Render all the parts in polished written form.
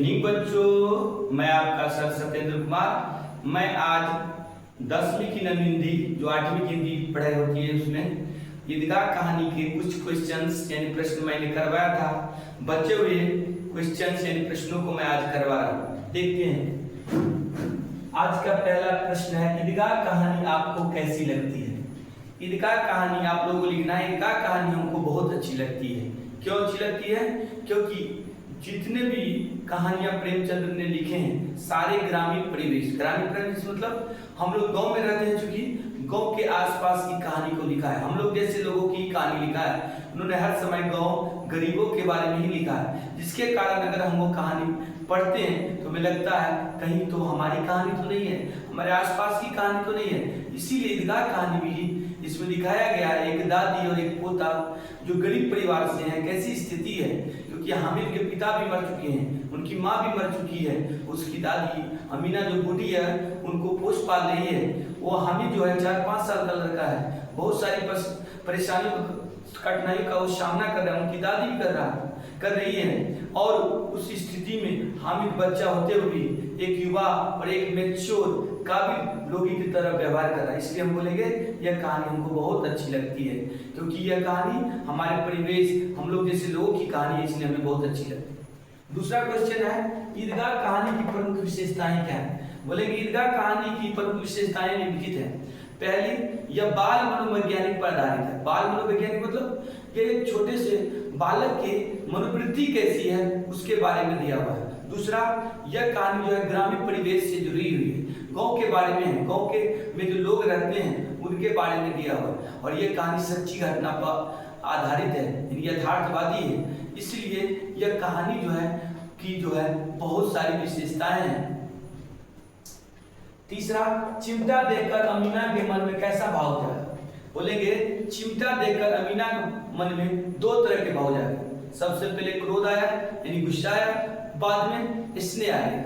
Evening बच्चों, मैं आपका सर सत्येंद्र कुमार। मैं आज 10वीं की नवीं हिंदी जो 8वीं की हिंदी पढ़ाई होती है उसमें ईदगाह कहानी के कुछ क्वेश्चंस यानी प्रश्न मैंने करवाया था। बचे हुए क्वेश्चंस यानी प्रश्नों को मैं आज करवा रहा हूँ। देखते हैं। आज का पहला प्रश्न है, ईदगाह कहानी आपको कैसी लगती है? ईदगाह कहानी आप लोगों को लिखना है। ईदगाह कहानी हमको बहुत अच्छी लगती है। क्यों अच्छी लगती है? क्योंकि जितने भी कहानियां प्रेमचंद्र ने लिखे हैं सारे ग्रामीण परिवेश मतलब हम लोग गांव में रहते हैं, चूंकि गांव के आसपास की कहानी को लिखा है। हम लोग जैसे लोगों की कहानी लिखा है। उन्होंने हर समय गांव गरीबों के बारे में ही लिखा है, जिसके कारण अगर हम वो कहानी पढ़ते हैं तो हमें लगता है कहीं तो हमारी कहानी तो नहीं है, हमारे आसपास की कहानी तो नहीं है। इसीलिए ईदगाह कहानी भी इसमें दिखाया गया है। एक दादी और एक पोता जो गरीब परिवार से हैं, कैसी स्थिति है, क्योंकि हामिद के पिता भी मर चुके हैं, उनकी माँ भी मर चुकी है। उसकी दादी अमीना जो बूढ़ी है उनको पोष पाल रही है। वो हामिद जो है 4-5 साल का लड़का है, बहुत सारी परेशानियों कठिनाइयों का वो सामना कर रहा है, उनकी दादी भी कर रही है। और उस स्थिति में हामिद बच्चा होते हुए एक युवा और एक मैच्योर काबिल लोगों की तरह व्यवहार कर रहा है। इसलिए हम बोलेंगे यह कहानी हमको बहुत अच्छी लगती है, क्योंकि यह कहानी हमारे परिवेश, हम लोग जैसे लोगों की कहानी है, इसलिए हमें बहुत अच्छी लगती है। दूसरा क्वेश्चन है, ईदगाह कहानी की प्रमुख विशेषताएं क्या है? बोलेंगे ईदगाह कहानी की प्रमुख विशेषताएं निम्नलिखित है। पहली, यह बाल मनोवैज्ञानिक पर आधारित है। बाल मनोवैज्ञानिक मतलब ये छोटे से बालक के मनोवृत्ति कैसी है उसके बारे में दिया हुआ है। दूसरा, यह कहानी जो है ग्रामीण परिवेश से जुड़ी हुई है, गांव के बारे में है, गांव के में जो लोग रहते हैं उनके बारे में दिया हुआ है। और यह कहानी सच्ची घटना पर आधारित है, यथार्थवादी है। इसलिए यह कहानी जो है बहुत सारी विशेषताएं हैं। तीसरा, चिमटा देखकर अमीना के मन में कैसा भाव था? बोलेंगे चिमटा देखकर अमीना के मन में दो तरह के भाव जागे। सबसे पहले क्रोध आया यानी गुस्सा आया, बाद में स्नेह आया।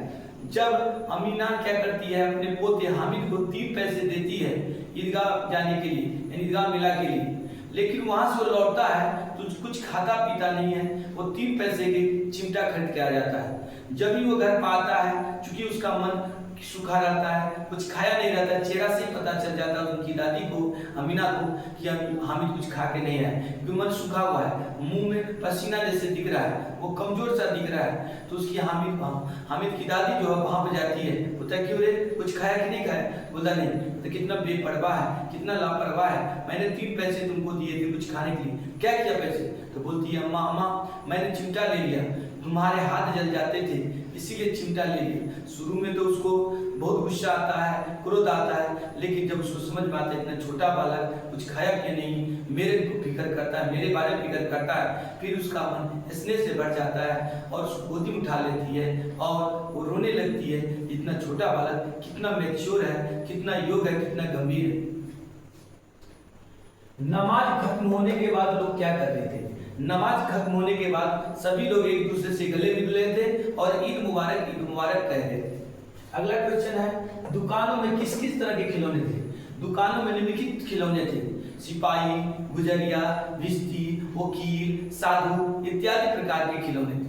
जब अमीना क्या करती है, अपने पोते हामिद को 3 पैसे देती है ईदगाह जाने के लिए यानी ईदगाह मेला के लिए, लेकिन वहां से वो लौटता है तो कुछ खाता पीता नहीं है, वो 3 पैसे के चिमटा खरीद के आ जाता है। जब भी वो घर पर आता है, चूंकि उसका मन सूखा रहता है, कुछ खाया नहीं रहता है, चेहरा से ही पता चल जाता है उनकी दादी को, अमीना को, कि हामिद कुछ खा के नहीं आया, क्योंकि मन सूखा हुआ है, मुंह में पसीना जैसे दिख रहा है, वो कमजोर सा दिख रहा है। तो उसकी हामिद की दादी जो है वहां पे जाती है, बोलता क्यों रे, कुछ खाया कि नहीं खाया? बोला नहीं। तो कितना बेपरवाह है, कितना लापरवाह है, मैंने 3 पैसे तुमको दिए थे कुछ खाने के लिए, क्या किया पैसे? तो बोलती है अम्मा मैंने चिमटा ले लिया, तुम्हारे हाथ जल जाते थे इसीलिए चिमटा ले लिया। शुरू में तो उसको बहुत गुस्सा आता है, क्रोध आता है, लेकिन जब उसको समझ में आता है इतना छोटा बालक कुछ खाया कि नहीं, मेरे को फिक्र करता है, मेरे बारे में फिक्र करता है, फिर उसका मन स्नेह से बढ़ जाता है और उसको गोदी में उठा लेती है और वो रोने लगती है। इतना छोटा बालक कितना मैच्योर है, कितना योग्य है, कितना गंभीर है। नमाज खत्म होने के बाद लोग क्या कर रहे थे? नमाज खत्म होने के बाद सभी लोग एक दूसरे से गले मिल रहे थे और ईद मुबारक कह रहे थे। अगला क्वेश्चन है, दुकानों में किस किस तरह के खिलौने थे? दुकानों में निम्नलिखित खिलौने थे। सिपाही, गुजरिया, भिश्ती, वकील, साधु इत्यादि प्रकार के खिलौने थे।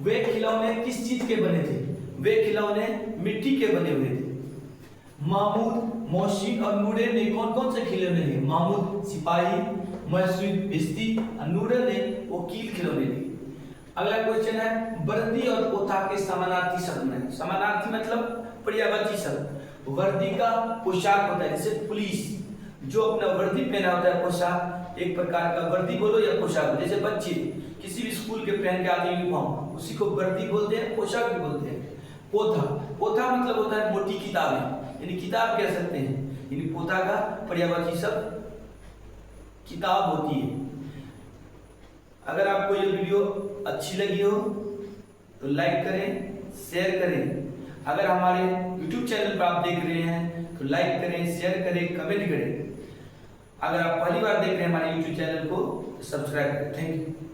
वे खिलौने किस चीज के बने थे? वे खिलौने मिट्टी के बने हुए थे। महमूद, मोहसिन और नूरे ने कौन कौन से खिलौने लिए? महमूद सिपाही, मोहसिन भिश्ती और नूरे ने वकील खिलौने लिए। अगला क्वेश्चन है, वर्दी और पोथा के समानार्थी शब्द में। समानार्थी मतलब पर्यायवाची शब्द। वर्दी का पोशाक होता है, जैसे पुलिस जो अपना वर्दी पहना होता है, पोशाक एक प्रकार का वर्दी बोलो या पोशाक बोलो। जैसे बच्चे किसी भी स्कूल के पहन के आते यूनिफॉर्म, उसी को वर्दी बोलते हैं, पोशाक भी बोलते हैं। पोथा मतलब होता है मोटी किताबें, यानी किताब कह सकते हैं, यानी पोथा का पर्यायवाची शब्द किताब होती है। अगर आपको ये वीडियो अच्छी लगी हो तो लाइक करें, शेयर करें। अगर हमारे YouTube चैनल पर आप देख रहे हैं तो लाइक करें, शेयर करें, कमेंट करें। अगर आप पहली बार देख रहे हैं हमारे YouTube चैनल को तो सब्सक्राइब करें। Thank you.